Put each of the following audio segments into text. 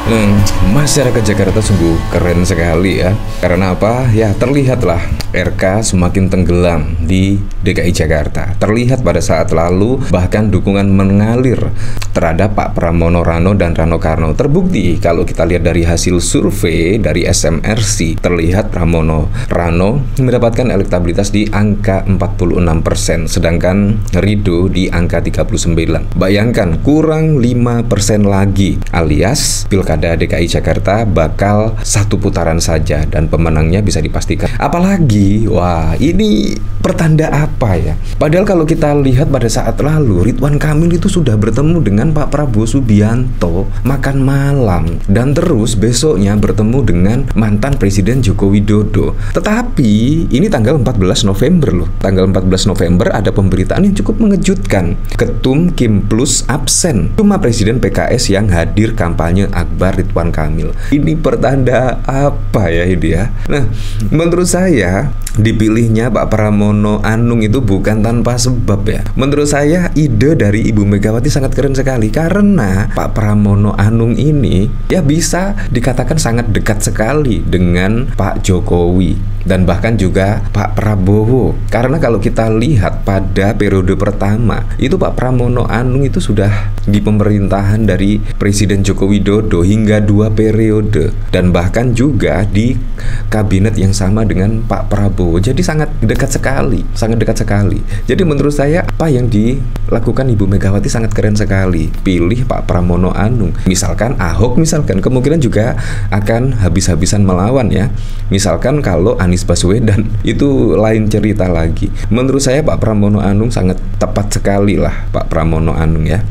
Hmm, Masyarakat Jakarta sungguh keren sekali ya. Karena apa? Ya terlihatlah RK semakin tenggelam di DKI Jakarta. Terlihat pada saat lalu bahkan dukungan mengalir terhadap Pak Pramono Rano dan Rano Karno. Terbukti kalau kita lihat dari hasil survei dari SMRC, terlihat Pramono Rano mendapatkan elektabilitas di angka 46%, sedangkan Ridho di angka 39. Bayangkan kurang 5% lagi, alias Pilkada DKI Jakarta bakal satu putaran saja dan pemenangnya bisa dipastikan. Apalagi, wah ini pertanda apa ya? Padahal kalau kita lihat pada saat lalu Ridwan Kamil itu sudah bertemu dengan Pak Prabowo Subianto makan malam dan terus besoknya bertemu dengan mantan Presiden Joko Widodo. Tetapi ini tanggal 14 November loh. Tanggal 14 November ada pemberitaan yang cukup mengejutkan. Ketum Kim Plus absen. Cuma Presiden PKS yang hadir kampanye akbar Ridwan Kamil. Ini pertanda apa ya ini ya? Nah, menurut saya dipilihnya Pak Pramono Anung itu bukan tanpa sebab ya. Menurut saya ide dari Ibu Megawati sangat keren sekali karena Pak Pramono Anung ini ya bisa dikatakan sangat dekat sekali dengan Pak Jokowi dan bahkan juga Pak Prabowo. Karena kalau kita lihat pada periode pertama itu Pak Pramono Anung itu sudah di pemerintahan dari Presiden Joko Widodo hingga 2 periode dan bahkan juga di kabinet yang sama dengan Pak Prabowo. Jadi sangat dekat sekali, sangat dekat sekali. Jadi menurut saya apa yang dilakukan Ibu Megawati sangat keren sekali. Pilih Pak Pramono Anung. Misalkan Ahok misalkan kemungkinan juga akan habis-habisan melawan ya. Misalkan kalau Anies Baswedan itu lain cerita lagi. Menurut saya Pak Pramono Anung sangat tepat sekali lah Pak Pramono Anung ya.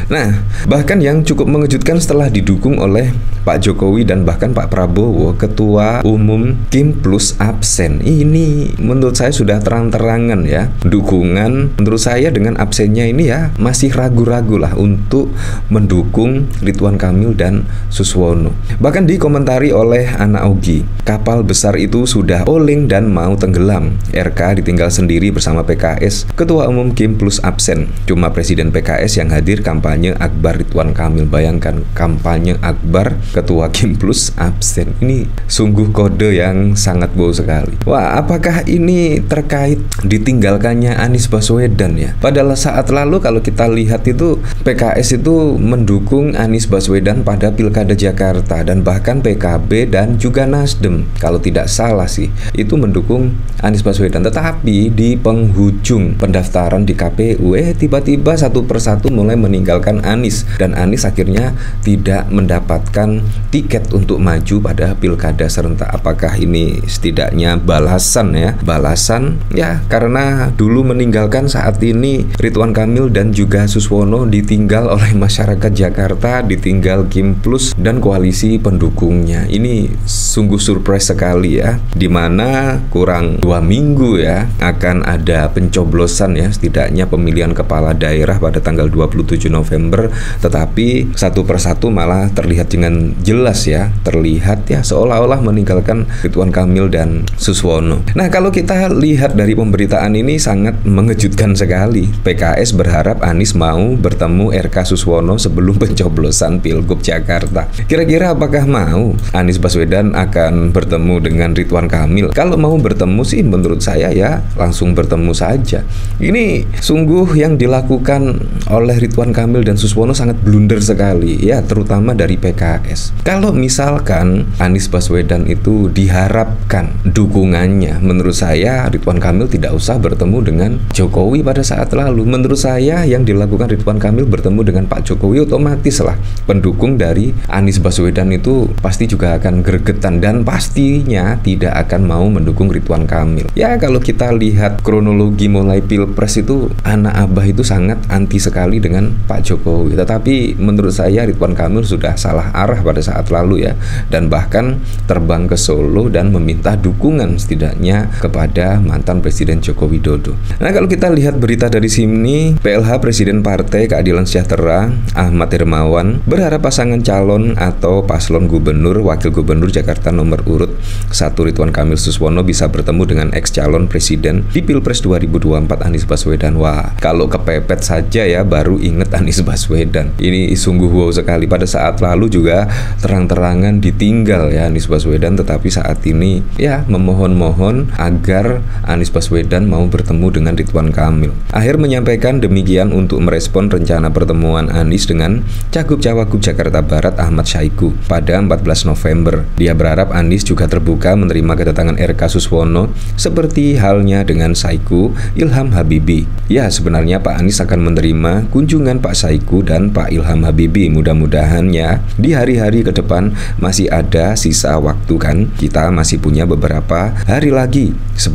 Nah, bahkan yang cukup mengejutkan setelah didukung oleh Pak Jokowi dan bahkan Pak Prabowo, Ketua Umum Kim Plus absen. Ini menurut saya sudah terang-terangan ya. Dukungan menurut saya dengan absennya ini ya masih ragu-ragu lah untuk mendukung Ridwan Kamil dan Suswono. Bahkan dikomentari oleh Ana Ogi, kapal besar itu sudah oleng dan mau tenggelam. RK ditinggal sendiri bersama PKS. Ketua Umum Kim Plus absen. Cuma Presiden PKS yang hadir kampanye akbar Ridwan Kamil. Bayangkan kampanye akbar Ketua Kim Plus absen. Ini sungguh kode yang sangat bau sekali. Wah, apakah ini terkait ditinggalkannya Anies Baswedan ya? Padahal saat lalu kalau kita lihat itu PKS itu mendukung Anies Baswedan pada Pilkada Jakarta dan bahkan PKB dan juga Nasdem kalau tidak salah sih itu mendukung Anies Baswedan. Tetapi di penghujung pendaftaran di KPU tiba-tiba satu persatu mulai meninggalkan Anies dan Anies akhirnya tidak mendapatkan tiket untuk maju pada Pilkada serentak. Apakah ini setidaknya balasan ya? Balasan ya karena dulu meninggalkan, saat ini Ridwan Kamil dan juga Suswono ditinggal oleh masyarakat Jakarta, ditinggal Kim Plus dan koalisi pendukungnya. Ini sungguh surprise sekali ya, dimana kurang 2 minggu ya akan ada pencoblosan ya, setidaknya pemilihan kepala daerah pada tanggal 27 November, tetapi satu persatu malah terlihat dengan jelas ya, terlihat ya seolah-olah meninggalkan Ridwan Kamil dan Suswono. Nah, kalau kita lihat dari pemberitaan ini sangat mengejutkan sekali. PKS berharap Anies mau bertemu RK Suswono sebelum pencoblosan Pilgub Jakarta. Kira-kira apakah mau Anies Baswedan akan bertemu dengan Ridwan Kamil? Kalau mau bertemu sih menurut saya ya langsung bertemu saja. Ini sungguh yang dilakukan oleh Ridwan Kamil dan Suswono sangat blunder sekali ya, terutama dari PKS. Kalau misalkan Anies Baswedan itu diharapkan dukungannya, menurut saya Ridwan Kamil tidak usah bertemu dengan Jokowi pada saat lalu. Menurut saya yang dilakukan Ridwan Kamil bertemu dengan Pak Jokowi, otomatis lah pendukung dari Anies Baswedan itu pasti juga akan gregetan dan pastinya tidak akan mau mendukung Ridwan Kamil. Ya kalau kita lihat kronologi mulai Pilpres itu anak abah itu sangat anti sekali dengan Pak Jokowi. Tetapi menurut saya Ridwan Kamil sudah salah arah pada saat lalu ya, dan bahkan terbang ke Solo dan meminta dukungan setidaknya kepada mantan Presiden Joko Widodo. Nah, kalau kita lihat berita dari sini, PLH Presiden Partai Keadilan Sejahtera Ahmad Hermawan berharap pasangan calon atau paslon gubernur, wakil gubernur Jakarta nomor urut 1 Ridwan Kamil Suswono bisa bertemu dengan ex calon presiden di Pilpres 2024 Anies Baswedan. Wah, kalau kepepet saja ya baru inget Anies Baswedan. Ini sungguh wow sekali. Pada saat lalu juga terang-terangan ditinggal ya Anies Baswedan, tetapi saat ini ya memohon-mohon agar Anies Baswedan mau bertemu dengan Ridwan Kamil. Akhir menyampaikan demikian untuk merespon rencana pertemuan Anies dengan Cagup-Cawagup Jakarta Barat Ahmad Saiku pada 14 November. Dia berharap Anies juga terbuka menerima kedatangan RK Suswono seperti halnya dengan Saiku Ilham Habibie. Ya, sebenarnya Pak Anies akan menerima kunjungan Pak Saiku dan Pak Ilham Habibie. Mudah-mudahan ya di hari-hari ke depan masih ada sisa waktu kan. Kita masih punya beberapa hari lagi, 10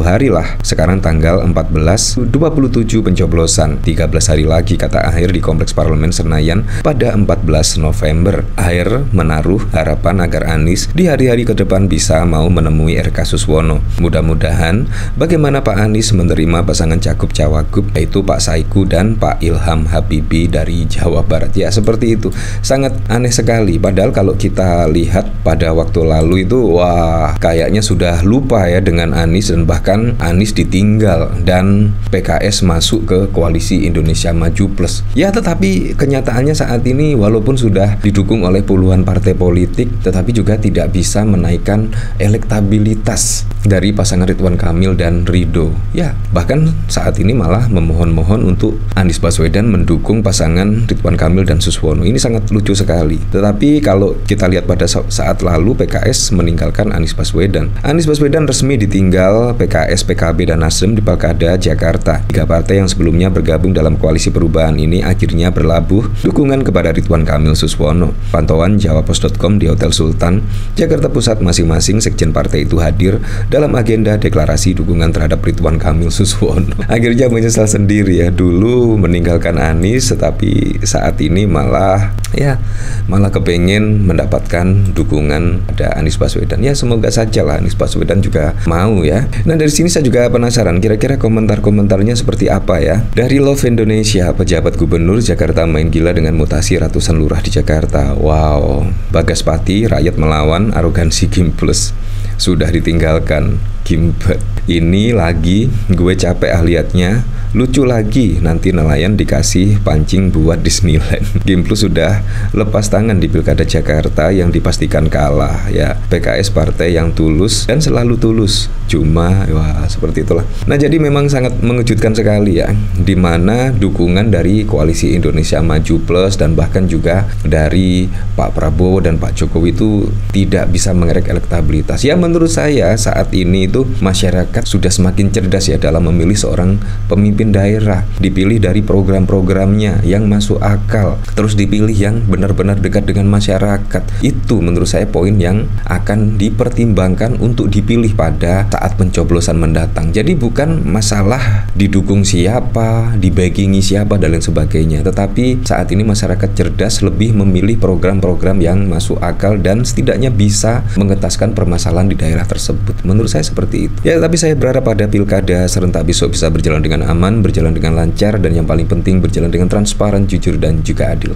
hari lah. Sekarang tanggal 14, 27 pencoblosan, 13 hari lagi kata Akhir di Kompleks Parlemen Senayan pada 14 November. Akhir menaruh harapan agar Anies di hari-hari ke depan bisa mau menemui RK Suswono. Mudah-mudahan bagaimana Pak Anies menerima pasangan Cagup-Cawagup yaitu Pak Saiku dan Pak Ilham Habibie dari Jawa Barat. Ya seperti itu, sangat aneh sekali. Padahal kalau kita lihat pada waktu lalu itu wah kayaknya sudah lupa ya dengan Anies, dan bahkan Anies ditinggal dan PKS masuk ke koalisi Indonesia Maju Plus. Ya tetapi kenyataannya saat ini walaupun sudah didukung oleh puluhan partai politik, tetapi juga tidak bisa menaikkan elektabilitas dari pasangan Ridwan Kamil dan Ridho. Ya bahkan saat ini malah memohon-mohon untuk Anies Baswedan mendukung pasangan Ridwan Kamil dan Suswono. Ini sangat lucu sekali. Tetapi kalau kita lihat pada saat lalu PKS meninggalkan Anies Baswedan. Anies Baswedan resmi ditinggal PKS, PKB, dan Nasdem di Pilkada Jakarta. 3 partai yang sebelumnya bergabung dalam koalisi perubahan ini akhirnya berlabuh dukungan kepada Ridwan Kamil Suswono. Pantauan jawapos.com di Hotel Sultan, Jakarta Pusat, masing-masing sekjen partai itu hadir dalam agenda deklarasi dukungan terhadap Ridwan Kamil Suswono. Akhirnya menyesal sendiri ya, dulu meninggalkan Anies tetapi saat ini malah kepengen mendapatkan dukungan ada Anies Baswedan. Ya semoga saja lah Anies Baswedan juga mau ya. Nah dari sini saya juga penasaran kira-kira komentar-komentarnya seperti apa ya. Dari Love Indonesia, pejabat gubernur Jakarta main gila dengan mutasi ratusan lurah di Jakarta. Wow, Bagas Pati, rakyat melawan arogansi Kim Plus. Sudah ditinggalkan Gimbet. Ini lagi gue capek lihatnya. Lucu lagi nanti nelayan dikasih pancing buat Disneyland. Gimplu sudah lepas tangan di Pilkada Jakarta yang dipastikan kalah ya. PKS partai yang tulus dan selalu tulus. Cuma wah seperti itulah. Nah jadi memang sangat mengejutkan sekali ya, dimana dukungan dari koalisi Indonesia Maju Plus dan bahkan juga dari Pak Prabowo dan Pak Jokowi itu tidak bisa mengerek elektabilitas. Ya menurut saya saat ini itu masyarakat sudah semakin cerdas ya dalam memilih seorang pemimpin daerah, dipilih dari program-programnya yang masuk akal, terus dipilih yang benar-benar dekat dengan masyarakat. Itu menurut saya poin yang akan dipertimbangkan untuk dipilih pada saat pencoblosan mendatang. Jadi bukan masalah didukung siapa, dibackingi siapa dan lain sebagainya, tetapi saat ini masyarakat cerdas lebih memilih program-program yang masuk akal dan setidaknya bisa mengetaskan permasalahan di daerah tersebut. Menurut saya seperti itu. Ya, tapi saya berharap pada pilkada serentak besok bisa berjalan dengan aman, berjalan dengan lancar, dan yang paling penting berjalan dengan transparan, jujur, dan juga adil.